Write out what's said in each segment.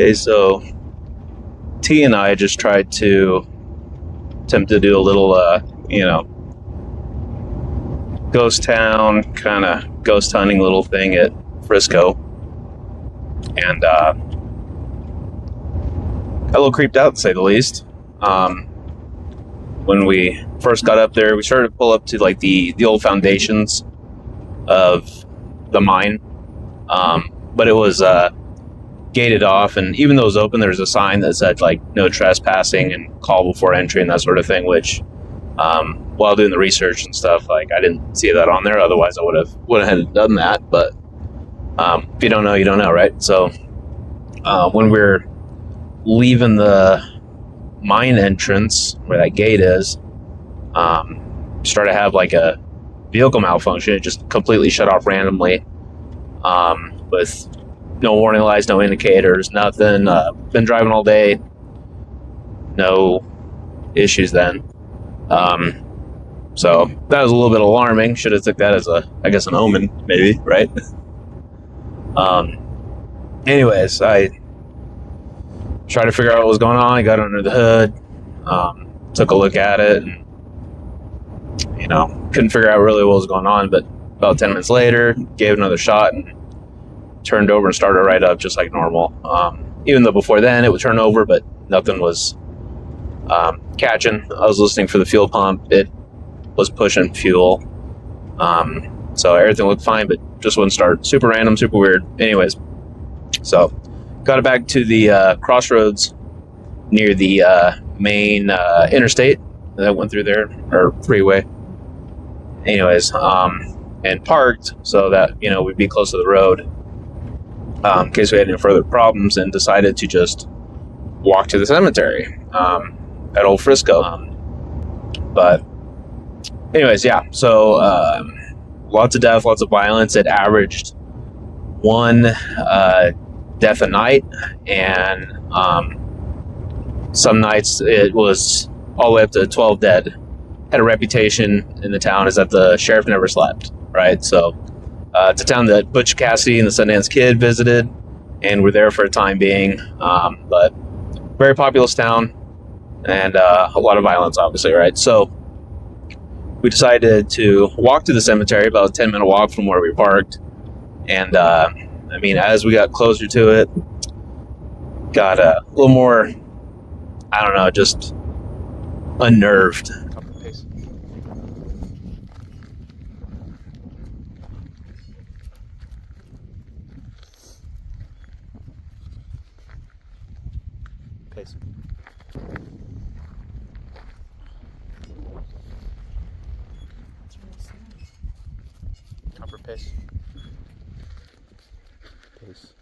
Okay, so T and I just tried to attempt to do a little, ghost town kind of ghost hunting little thing at Frisco, and got a little creeped out, to say the least. When we first got up there, we started to pull up to like the old foundations of the mine, but it was gated off, and even though it was open, there was a sign that said like no trespassing and call before entry and that sort of thing, which while doing the research and stuff, like I didn't see that on there. Otherwise I would have done that. But if you don't know, you don't know, right? So when we're leaving the mine entrance where that gate is, started to have like a vehicle malfunction. It just completely shut off randomly, with no warning lights, no indicators, nothing. Been driving all day, no issues then. So that was a little bit alarming. Should have took that as an omen, maybe, right? Anyways, I tried to figure out what was going on. I got under the hood, took a look at it, and couldn't figure out really what was going on. But about 10 minutes later, gave it another shot and turned over and started right up just like normal. Even though before then it would turn over, but nothing was catching. I was listening for the fuel pump. It was pushing fuel. So everything looked fine, but just wouldn't start. Super random, super weird. Anyways, so got it back to the crossroads near the main interstate that went through there, or freeway. Anyways, and parked so that we'd be close to the road in case we had any further problems, and decided to just walk to the cemetery at Old Frisco. But anyways, yeah, so lots of death, lots of violence. It averaged one death a night, and some nights it was all the way up to 12 dead. Had a reputation in the town is that the sheriff never slept, right? So it's a town that Butch Cassidy and the Sundance Kid visited, and were there for a time being. But very populous town, and a lot of violence, obviously, right? So we decided to walk to the cemetery, about a 10-minute walk from where we parked. And as we got closer to it, got a little more, I don't know, just unnerved. Pace. Copper pace. Pace.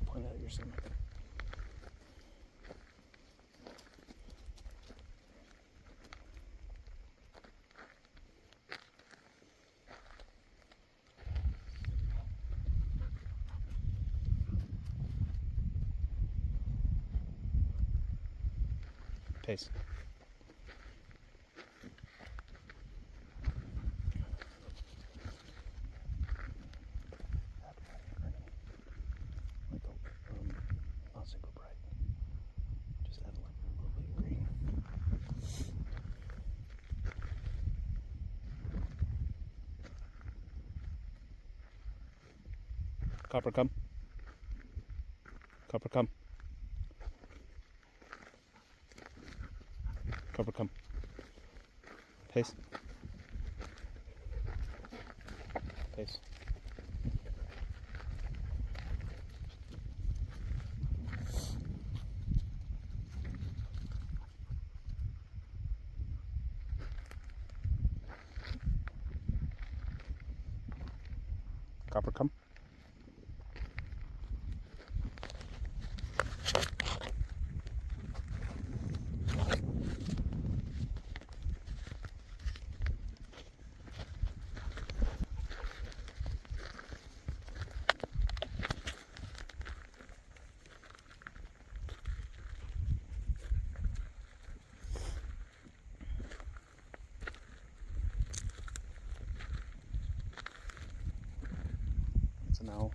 Point out your stomach. Pace. Not super bright. Just add like a little bit of green. Copper, come. Copper, come. Copper, come. Pace. Pace. Copper, come. No.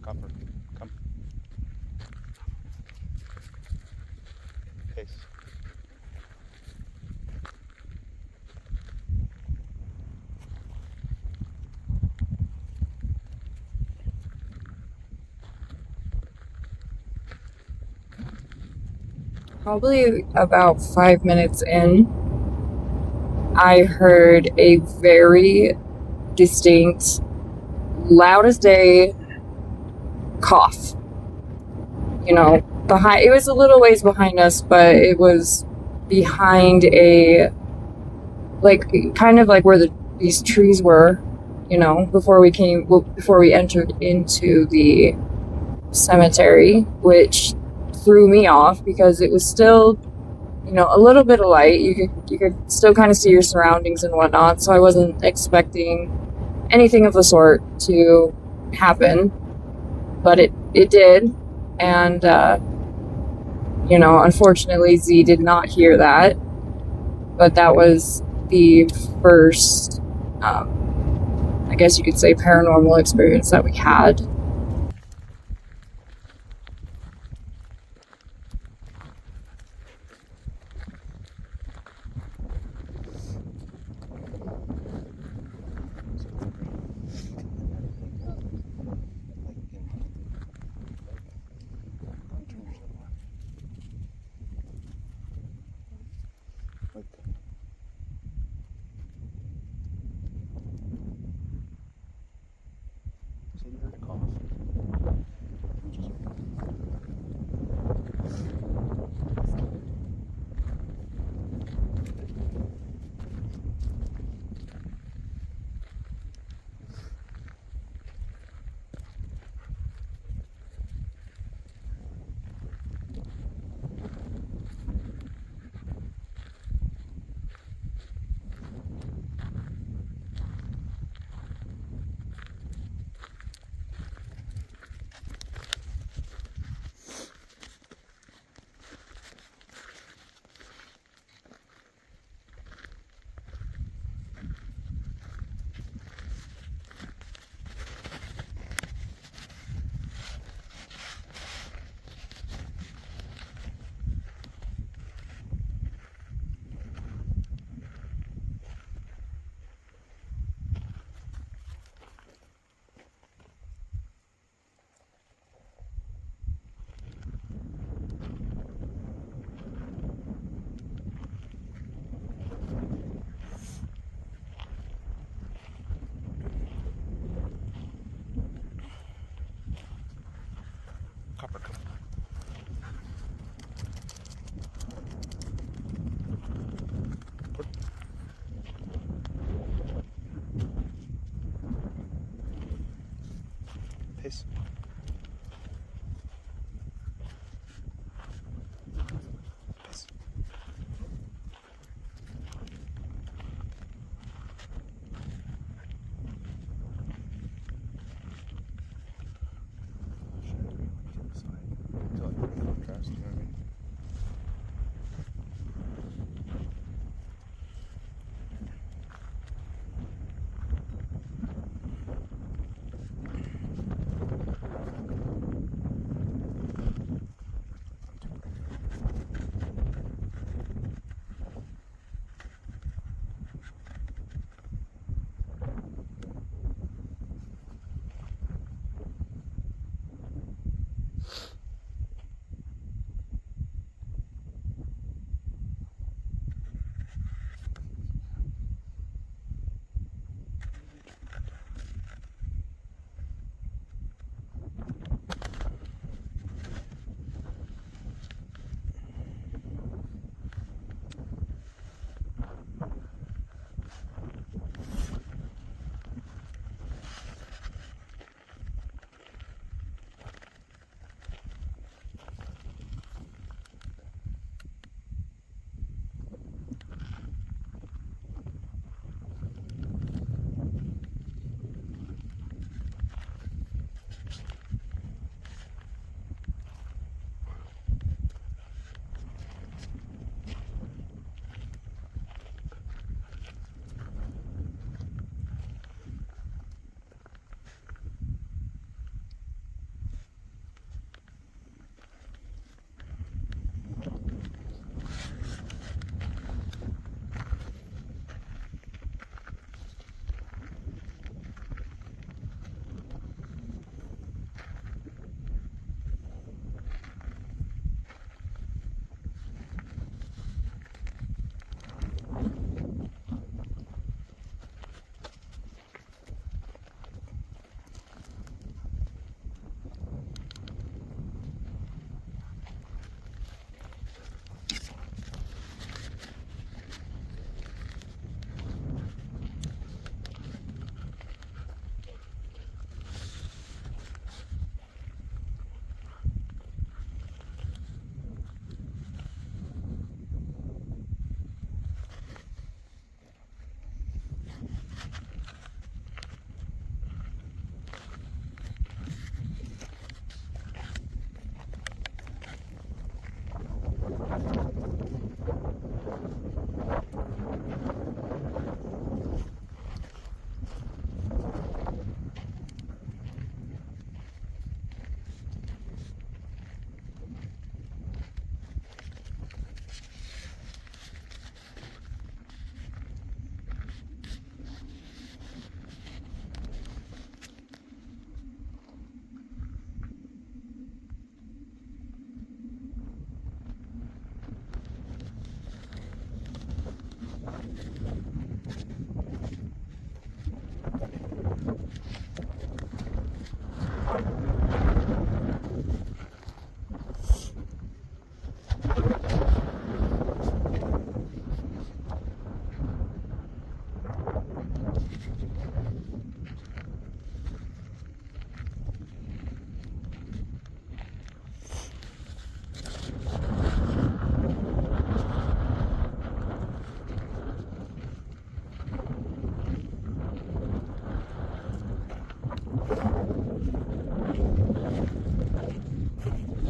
Copper, come. Case. Probably about 5 minutes in, I heard a very distinct, loud as day cough. You know, behind, it was a little ways behind us, but it was behind a, like, kind of like where these trees were, before we entered into the cemetery, which threw me off because it was still, a little bit of light. You could still kind of see your surroundings and whatnot. So I wasn't expecting anything of the sort to happen, but it did, and unfortunately Z did not hear that. But that was the first, I guess you could say, paranormal experience that we had. So you heard a cough.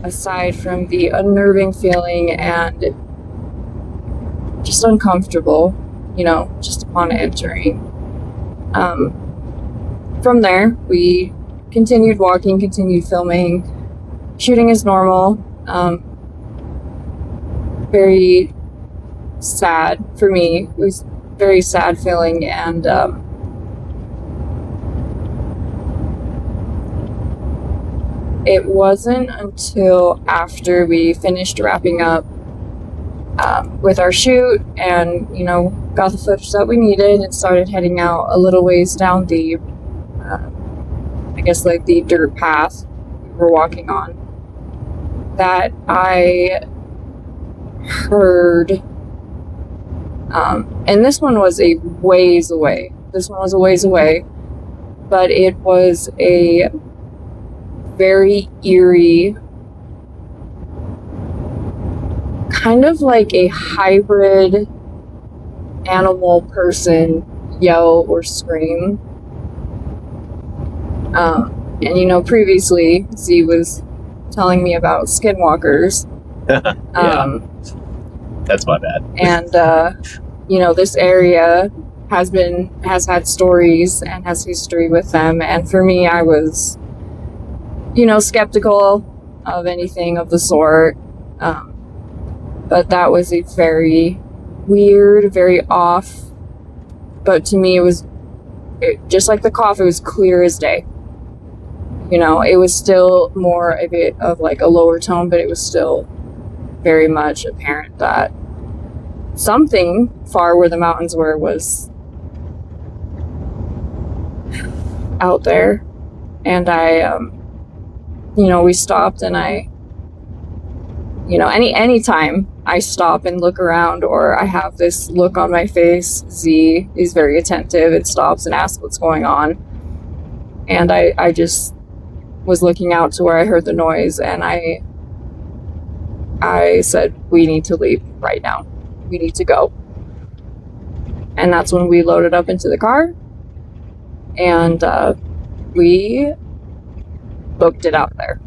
aside from the unnerving feeling and just uncomfortable, just upon entering. From there, we continued walking, continued filming, shooting as normal. Very sad for me. It was very sad feeling, and it wasn't until after we finished wrapping up with our shoot and, got the footage that we needed and started heading out a little ways down the, I guess, like the dirt path we were walking on, that I heard, and this one was a ways away. But it was a very eerie, kind of like a hybrid animal person yell or scream. And previously Z was telling me about skinwalkers. Yeah. That's my bad. And this area has had stories and has history with them, and for me, I was skeptical of anything of the sort, but that was a very weird, very off, but to me just like the cough, it was clear as day. It was still more a bit of like a lower tone, but it was still very much apparent that something far where the mountains were was out there. And I we stopped, and anytime I stop and look around, or I have this look on my face, Z is very attentive and stops and asks what's going on. And I just was looking out to where I heard the noise, and I said, we need to leave right now. We need to go. And that's when we loaded up into the car, and we booked it out there.